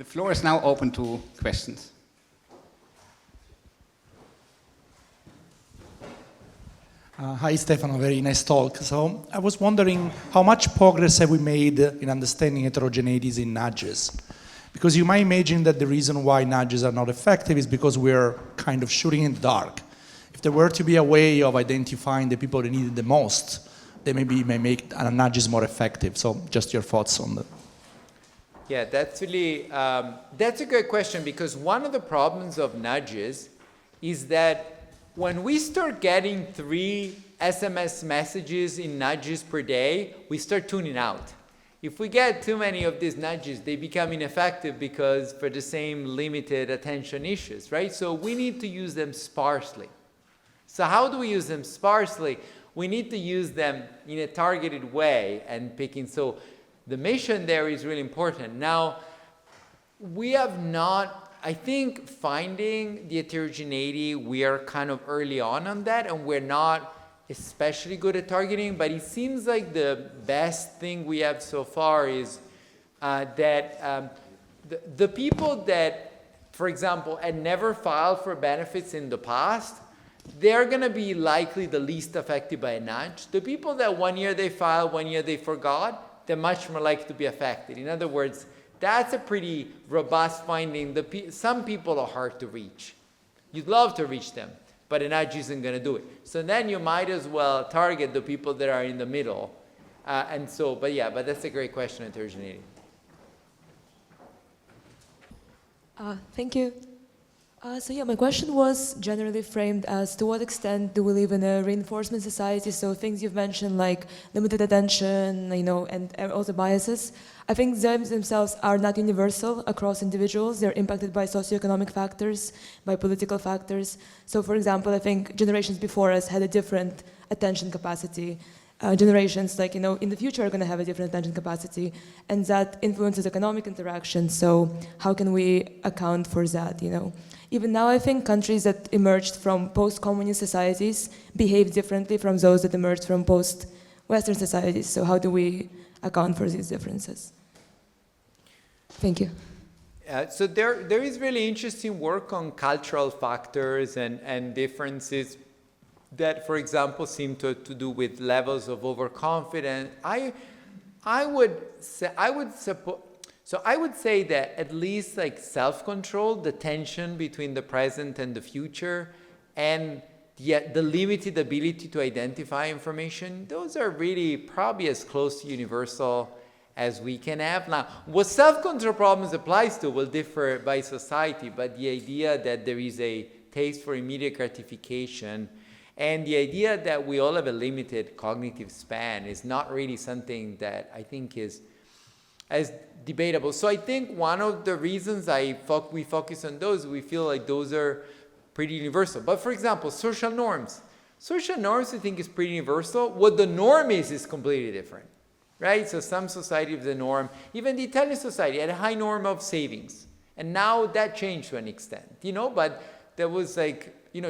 The floor is now open to questions. Hi, Stefano. Very nice talk. So I was wondering how much progress have we made in understanding heterogeneities in nudges? Because you might imagine that the reason why nudges are not effective is because we're kind of shooting in the dark. If there were to be a way of identifying the people that need it the most, then maybe it may make nudges more effective. So just your thoughts on that. Yeah, that's really, that's a great question, because one of the problems of nudges is that when we start getting 3 SMS messages in nudges per day, we start tuning out. If we get too many of these nudges, they become ineffective because for the same limited attention issues, right? So we need to use them sparsely. So how do we use them sparsely? We need to use them in a targeted way and picking. So the mission there is really important. Now, we have not, I think finding the heterogeneity, we are kind of early on that, and we're not especially good at targeting, but it seems like the best thing we have so far is that the people that, for example, had never filed for benefits in the past, they're going to be likely the least affected by a nudge. The people that 1 year they filed, 1 year they forgot, they're much more likely to be affected. In other words, that's a pretty robust finding. Some people are hard to reach. You'd love to reach them, but a nudge isn't going to do it. So then you might as well target the people that are in the middle. But that's a great question, heterogeneity. Thank you. My question was generally framed as to what extent do we live in a reinforcement society? So things you've mentioned like limited attention, and also biases. I think them themselves are not universal across individuals. They're impacted by socioeconomic factors, by political factors. So for example, I think generations before us had a different attention capacity. Generations in the future are going to have a different attention capacity, and that influences economic interaction. So how can we account for that, Even now, I think countries that emerged from post-communist societies behave differently from those that emerged from post-Western societies. So how do we account for these differences? Thank you. So there is really interesting work on cultural factors and differences that, for example, seem to do with levels of overconfidence. I would say that at least self-control, the tension between the present and the future, and the limited ability to identify information, those are really probably as close to universal as we can have. Now, what self-control problems applies to will differ by society, but the idea that there is a taste for immediate gratification and the idea that we all have a limited cognitive span is not really something that I think is as debatable. So I think one of the reasons we focus on those, we feel like those are pretty universal. But for example, social norms. Social norms I think is pretty universal. What the norm is completely different, right? So some society have the norm, even the Italian society had a high norm of savings. And now that changed to an extent, but there was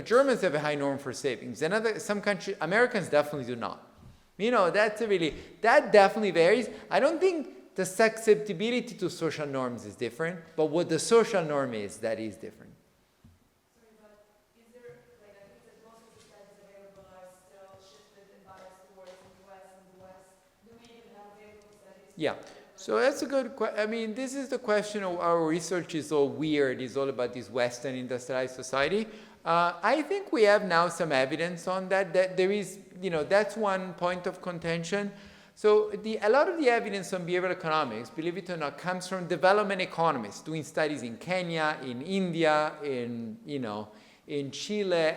Germans have a high norm for savings. Some countries, Americans definitely do not. That definitely varies. I don't think the susceptibility to social norms is different, but what the social norm is, that is different. Sorry, but is there, I think that most of the studies available are still shifted and biased towards the US and the West. Do we even have available studies? Yeah. So that's a good question. This is the question of our research is all weird. It's all about this Western industrialized society. I think we have now some evidence on that there is, that's one point of contention. So a lot of the evidence on behavioral economics, believe it or not, comes from development economists doing studies in Kenya, in India, in Chile,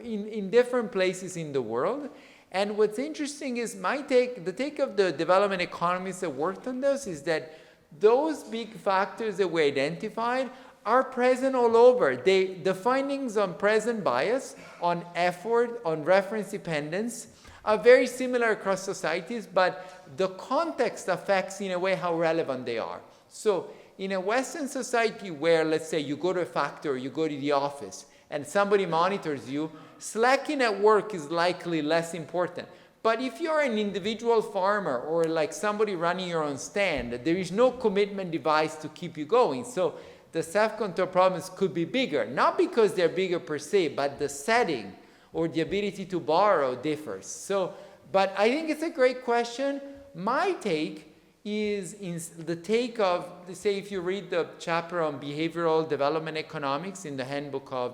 in different places in the world. And what's interesting is the take of the development economists that worked on this is that those big factors that we identified are present all over. The findings on present bias, on effort, on reference dependence are very similar across societies, but the context affects in a way how relevant they are. So in a Western society where, let's say, you go to a factory, you go to the office, and somebody monitors you, slacking at work is likely less important. But if you're an individual farmer or like somebody running your own stand, there is no commitment device to keep you going. So the self-control problems could be bigger, not because they're bigger per se, but the setting or the ability to borrow differs. So, but I think it's a great question. My take is in the take of, say, if you read the chapter on behavioral development economics in the handbook of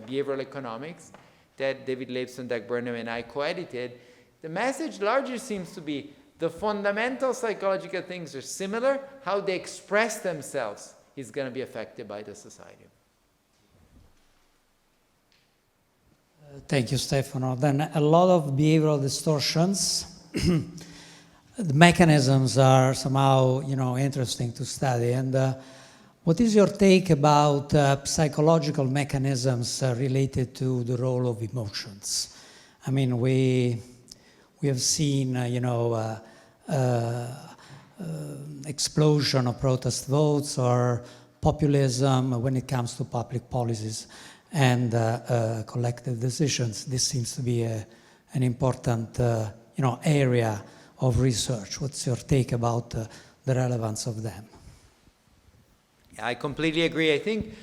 behavioral economics that David Leibson, Doug Burnham, and I co-edited, the message largely seems to be the fundamental psychological things are similar. How they express themselves is going to be affected by the society. Thank you, Stefano. Then a lot of behavioral distortions. The mechanisms are somehow, interesting to study. And what is your take about psychological mechanisms related to the role of emotions? I mean, we have seen, explosion of protest votes or populism when it comes to public policies and collective decisions. This seems to be an important, area of research. What's your take about the relevance of them? Yeah, I completely agree. I think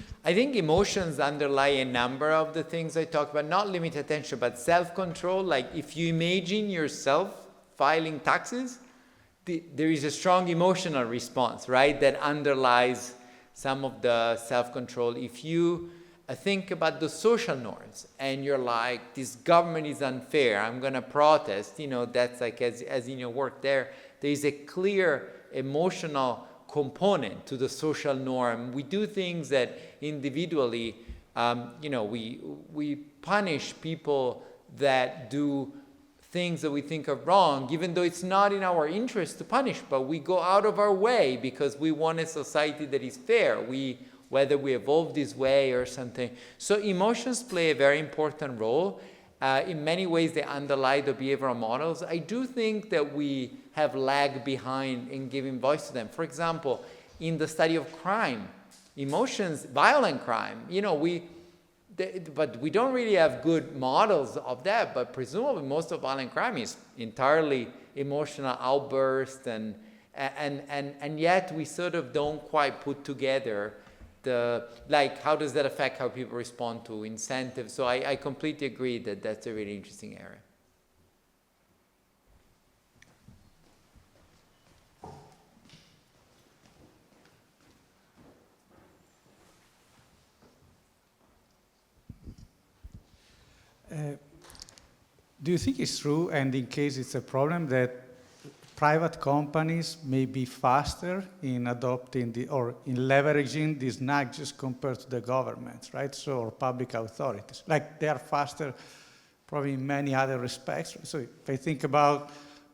emotions underlie a number of the things I talked about, not limited attention, but self-control. Like if you imagine yourself filing taxes, there is a strong emotional response, right, that underlies some of the self-control. If you think about the social norms and you're like, this government is unfair, I'm going to protest, that's like as in your work there is a clear emotional component to the social norm. We do things that individually, we punish people that do things that we think are wrong, even though it's not in our interest to punish, but we go out of our way because we want a society that is fair. Whether we evolve this way or something. So emotions play a very important role. In many ways, they underlie the behavioral models. I do think that we have lagged behind in giving voice to them. For example, in the study of crime, emotions, violent crime, but we don't really have good models of that, but presumably most of violent crime is entirely emotional outbursts and yet we sort of don't quite put together how does that affect how people respond to incentives? So I completely agree that that's a really interesting area. Do you think it's true, and in case it's a problem, that private companies may be faster in adopting or in leveraging these nudges compared to the governments, right? So, or public authorities. Like they are faster probably in many other respects. So if I think about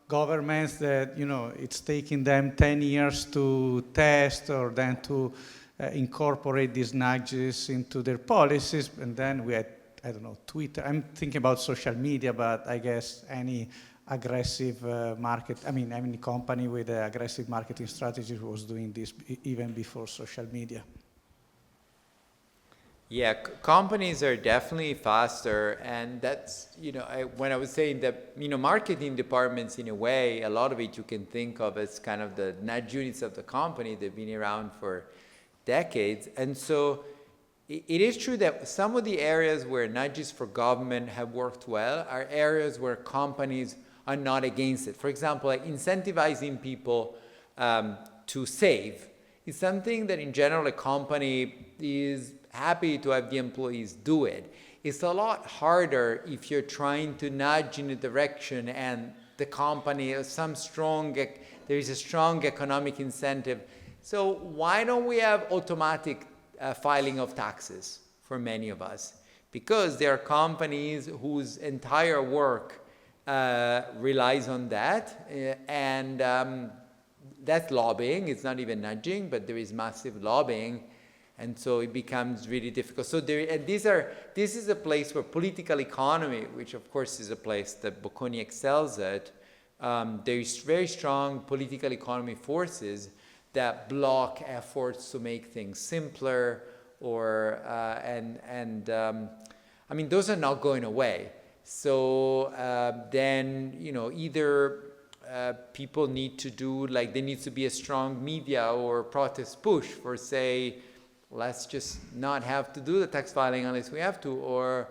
governments that, it's taking them 10 years to test or then to incorporate these nudges into their policies, and then we had, Twitter. I'm thinking about social media, but I guess any aggressive any company with an aggressive marketing strategy was doing this even before social media. Yeah, companies are definitely faster, and that's, when I was saying that, marketing departments, in a way, a lot of it you can think of as kind of the nudge units of the company. They've been around for decades, and so it is true that some of the areas where nudges for government have worked well are areas where companies are not against it. For example, like incentivizing people to save is something that in general a company is happy to have the employees do it. It's a lot harder if you're trying to nudge in a direction and the company has there is a strong economic incentive. So why don't we have automatic filing of taxes for many of us? Because there are companies whose entire work relies on that, and that's lobbying. It's not even nudging, but there is massive lobbying, and so it becomes really difficult. So this is a place where political economy, which of course is a place that Bocconi excels at, there is very strong political economy forces that block efforts to make things simpler, or those are not going away. So then, you know, either people need to do, like, there needs to be a strong media or protest push for, say, let's just not have to do the tax filing unless we have to, or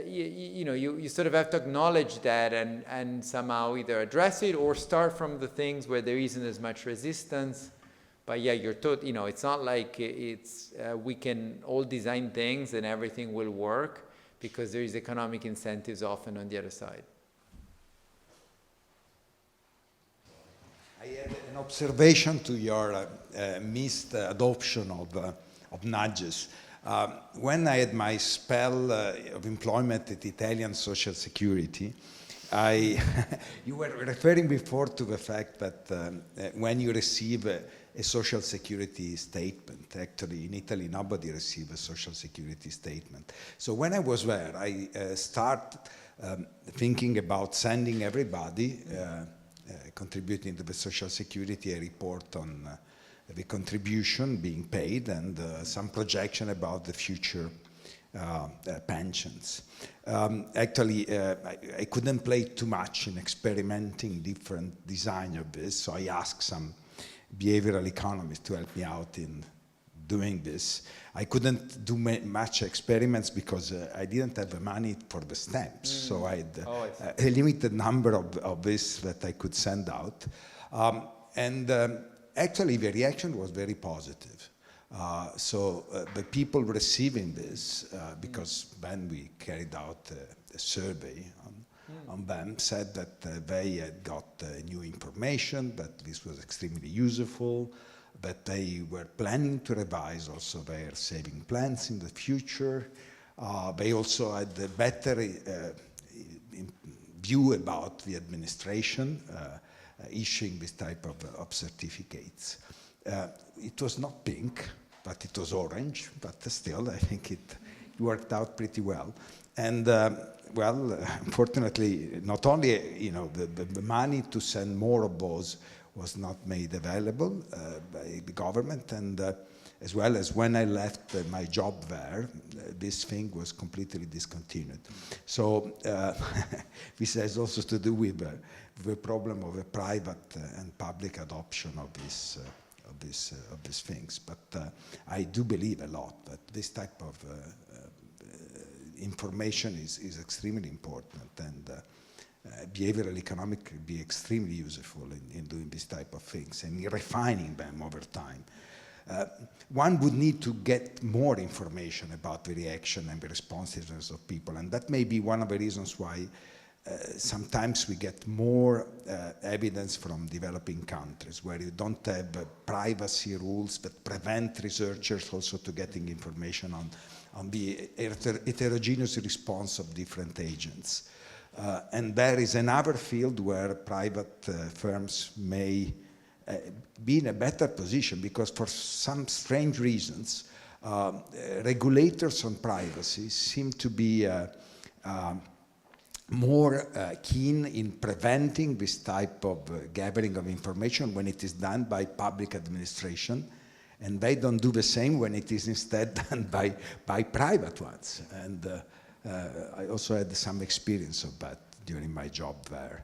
you know, you sort of have to acknowledge that and somehow either address it or start from the things where there isn't as much resistance. But yeah, you know, it's not like it's we can all design things and everything will work, because there is economic incentives often on the other side. I had an observation to your missed adoption of nudges. When I had my spell of employment at Italian Social Security, you were referring before to the fact that when you receive a social security statement, actually in Italy nobody receives a social security statement. So when I was there, I started thinking about sending everybody contributing to the social security a report on the contribution being paid and some projection about the future pensions. Actually, I couldn't play too much in experimenting different design of this, so I asked some behavioral economists to help me out in doing this. I couldn't do much experiments because I didn't have the money for the stamps, so I had a limited number of this that I could send out. Actually, the reaction was very positive. So the people receiving this, because when we carried out a survey on them, said that they had got new information, that this was extremely useful, that they were planning to revise also their saving plans in the future. They also had a better view about the administration issuing this type of certificates. It was not pink, but it was orange, but still I think it worked out pretty well. And well, unfortunately, not only, you know, the money to send more of those was not made available by the government, and as well as when I left my job there, this thing was completely discontinued. So this has also to do with the problem of a private and public adoption of these things. But I do believe a lot that this type of information is extremely important, and behavioral economics can be extremely useful in doing this type of things and in refining them over time. One would need to get more information about the reaction and the responsiveness of people, and that may be one of the reasons why sometimes we get more evidence from developing countries where you don't have privacy rules that prevent researchers also to getting information on the heterogeneous response of different agents. And there is another field where private firms may be in a better position, because for some strange reasons, regulators on privacy seem to be more keen in preventing this type of gathering of information when it is done by public administration, and they don't do the same when it is instead done by private ones. And I also had some experience of that during my job there.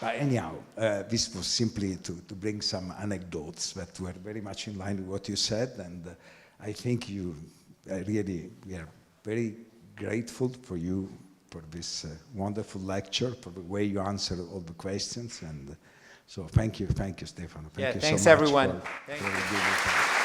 But anyhow, this was simply to bring some anecdotes that were very much in line with what you said, and I think we are very grateful for you for this wonderful lecture, for the way you answered all the questions, and so thank you, Stefano. Thank you thanks so much everyone. for